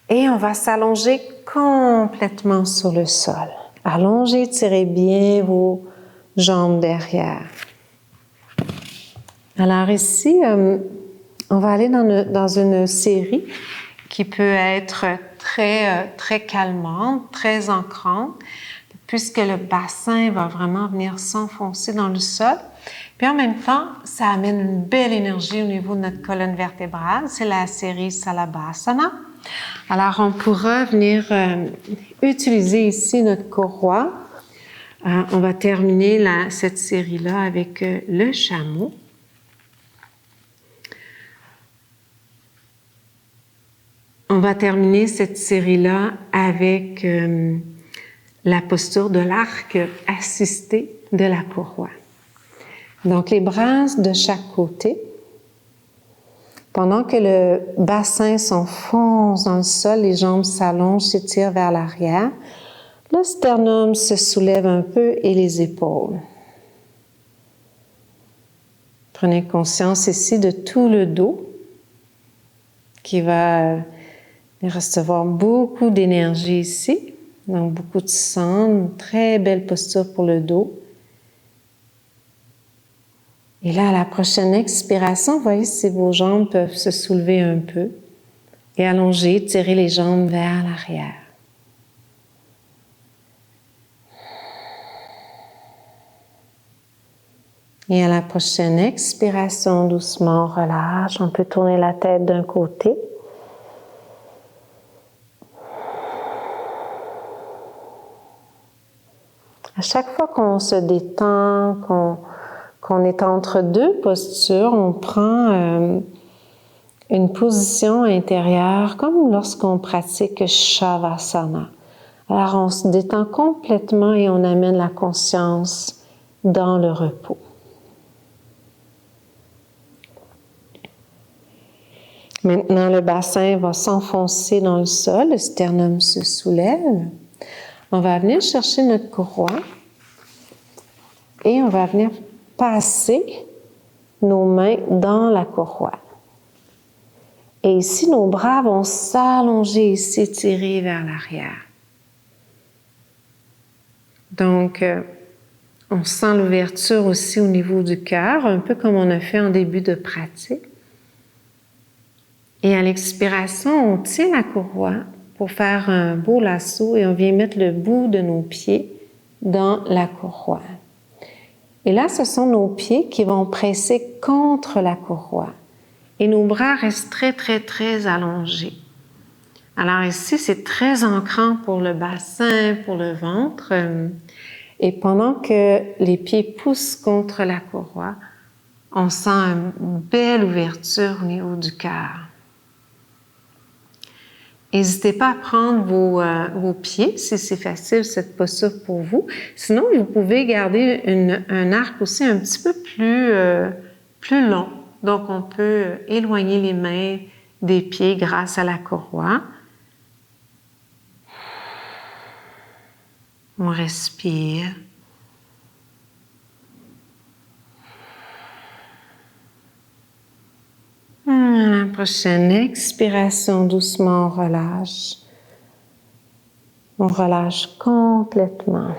et on va s'allonger complètement sur le sol. Allongez, tirez bien vos jambes derrière. Alors ici, on va aller dans une série qui peut être très calmante, très ancrante, puisque le bassin va vraiment venir s'enfoncer dans le sol. Puis en même temps, ça amène une belle énergie au niveau de notre colonne vertébrale. C'est la série Salabhasana. Alors, on pourra venir utiliser ici notre courroie. On va terminer cette série-là avec le chameau. On va terminer cette série-là avec la posture de l'arc assisté de la courroie. Donc, les bras de chaque côté. Pendant que le bassin s'enfonce dans le sol, les jambes s'allongent, s'étirent vers l'arrière. Le sternum se soulève un peu et les épaules. Prenez conscience ici de tout le dos qui va recevoir beaucoup d'énergie ici. Donc, beaucoup de sang, une très belle posture pour le dos. Et là, à la prochaine expiration, voyez si vos jambes peuvent se soulever un peu et allonger, tirer les jambes vers l'arrière. Et à la prochaine expiration, doucement, on relâche. On peut tourner la tête d'un côté. À chaque fois qu'on se détend, qu'on est entre deux postures, on prend une position intérieure comme lorsqu'on pratique Shavasana. Alors on se détend complètement et on amène la conscience dans le repos. Maintenant, le bassin va s'enfoncer dans le sol, le sternum se soulève. On va venir chercher notre courroie et on va venir passer nos mains dans la courroie. Et ici, nos bras vont s'allonger et s'étirer vers l'arrière. Donc, on sent l'ouverture aussi au niveau du cœur, un peu comme on a fait en début de pratique. Et à l'expiration, on tient la courroie pour faire un beau lasso et on vient mettre le bout de nos pieds dans la courroie. Et là, ce sont nos pieds qui vont presser contre la courroie. Et nos bras restent très, très, très allongés. Alors ici, c'est très ancrant pour le bassin, pour le ventre. Et pendant que les pieds poussent contre la courroie, on sent une belle ouverture au niveau du cœur. N'hésitez pas à prendre vos pieds, si c'est facile, cette posture pour vous. Sinon, vous pouvez garder un arc aussi un petit peu plus long. Donc, on peut éloigner les mains des pieds grâce à la courroie. On respire. À la prochaine expiration, doucement, on relâche. On relâche complètement.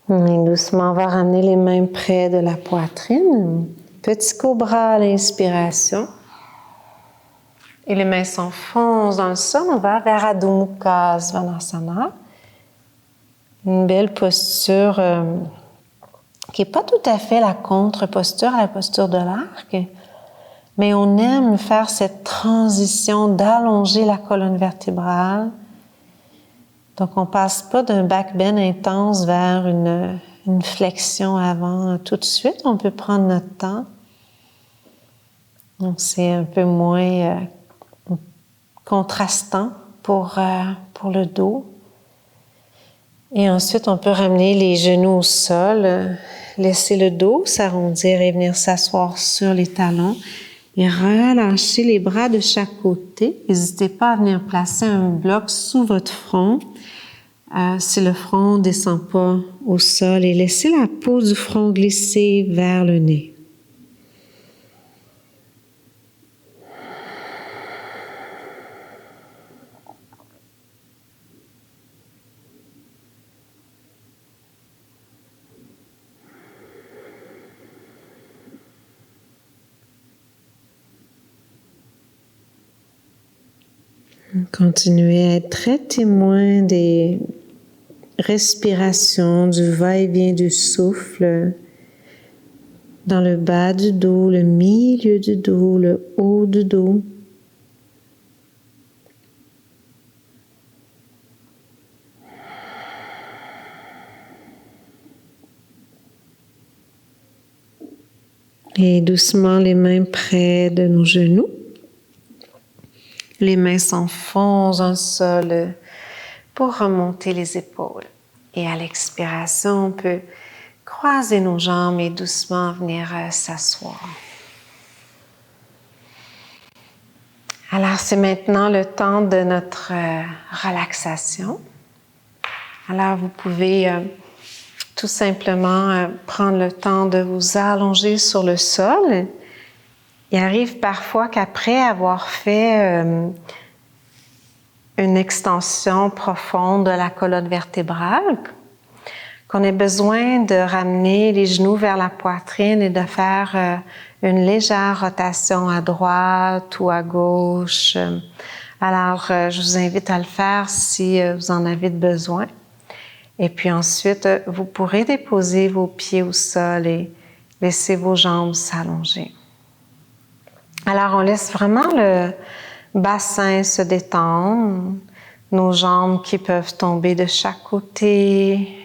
Et doucement, on va ramener les mains près de la poitrine. Petit cobra à l'inspiration. Et les mains s'enfoncent dans le sol. On va vers Adho Mukha Svanasana. Une belle posture qui n'est pas tout à fait la contre-posture à la posture de l'arc. Mais on aime faire cette transition d'allonger la colonne vertébrale. Donc, on ne passe pas d'un back bend intense vers une flexion avant tout de suite. On peut prendre notre temps. Donc, c'est un peu moins contrastant pour le dos. Et ensuite, on peut ramener les genoux au sol, laisser le dos s'arrondir et venir s'asseoir sur les talons et relâcher les bras de chaque côté. N'hésitez pas à venir placer un bloc sous votre front si le front ne descend pas au sol et laissez la peau du front glisser vers le nez. Continuez à être très témoin des respirations, du va-et-vient du souffle dans le bas du dos, le milieu du dos, le haut du dos. Et doucement les mains près de nos genoux. Les mains s'enfoncent dans le sol pour remonter les épaules. Et à l'expiration, on peut croiser nos jambes et doucement venir s'asseoir. Alors, c'est maintenant le temps de notre relaxation. Alors, vous pouvez tout simplement prendre le temps de vous allonger sur le sol. Il arrive parfois qu'après avoir fait une extension profonde de la colonne vertébrale, qu'on ait besoin de ramener les genoux vers la poitrine et de faire une légère rotation à droite ou à gauche. Alors, je vous invite à le faire si vous en avez besoin. Et puis ensuite, vous pourrez déposer vos pieds au sol et laisser vos jambes s'allonger. Alors, on laisse vraiment le bassin se détendre, nos jambes qui peuvent tomber de chaque côté,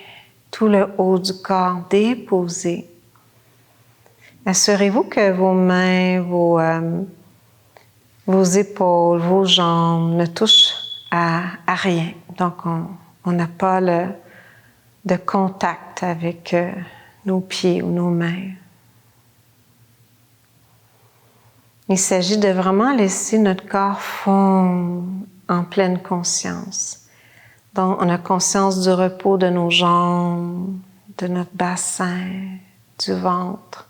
tout le haut du corps déposé. Assurez-vous que vos mains, vos épaules, vos jambes ne touchent à rien. Donc, on n'a pas de contact avec nos pieds ou nos mains. Il s'agit de vraiment laisser notre corps fondre en pleine conscience. Donc, on a conscience du repos de nos jambes, de notre bassin, du ventre,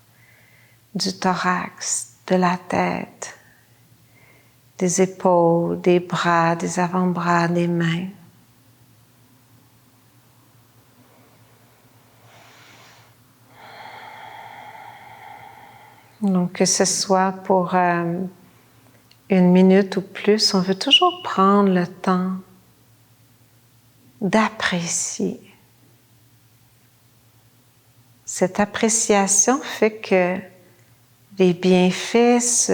du thorax, de la tête, des épaules, des bras, des avant-bras, des mains. Donc, que ce soit pour 1 minute ou plus, on veut toujours prendre le temps d'apprécier. Cette appréciation fait que les bienfaits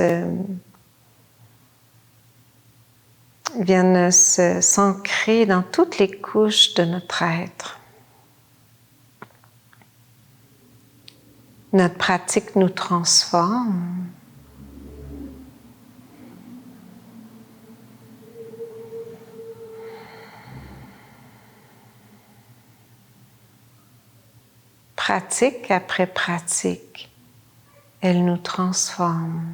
viennent s'ancrer dans toutes les couches de notre être. Notre pratique nous transforme. Pratique après pratique, elle nous transforme.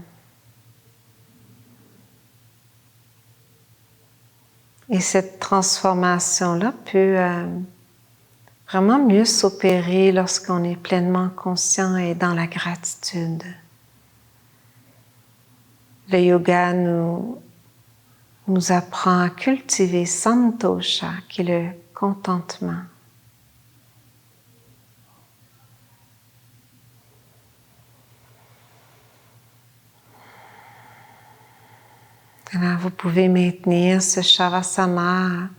Et cette transformation-là peut vraiment mieux s'opérer lorsqu'on est pleinement conscient et dans la gratitude. Le yoga nous apprend à cultiver santosha, qui est le contentement. Alors, vous pouvez maintenir ce shavasana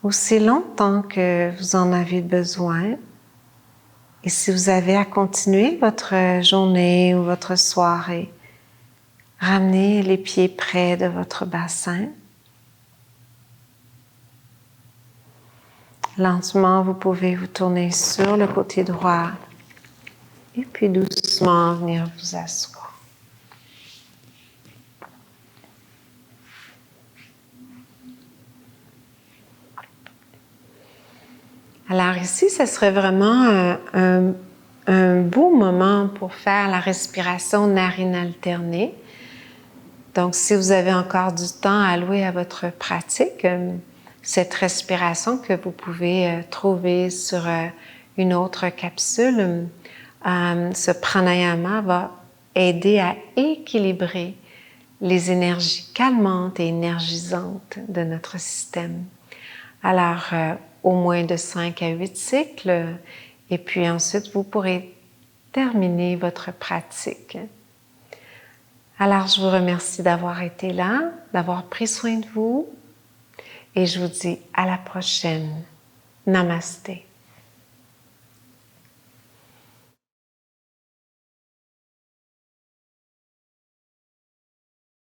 aussi longtemps que vous en avez besoin. Et si vous avez à continuer votre journée ou votre soirée, ramenez les pieds près de votre bassin. Lentement, vous pouvez vous tourner sur le côté droit et puis doucement venir vous asseoir. Alors ici, ce serait vraiment un beau moment pour faire la respiration narine alternée. Donc, si vous avez encore du temps à allouer à votre pratique, cette respiration que vous pouvez trouver sur une autre capsule, ce pranayama va aider à équilibrer les énergies calmantes et énergisantes de notre système. Alors, au moins de 5 à 8 cycles, et puis ensuite, vous pourrez terminer votre pratique. Alors, je vous remercie d'avoir été là, d'avoir pris soin de vous, et je vous dis à la prochaine. Namasté.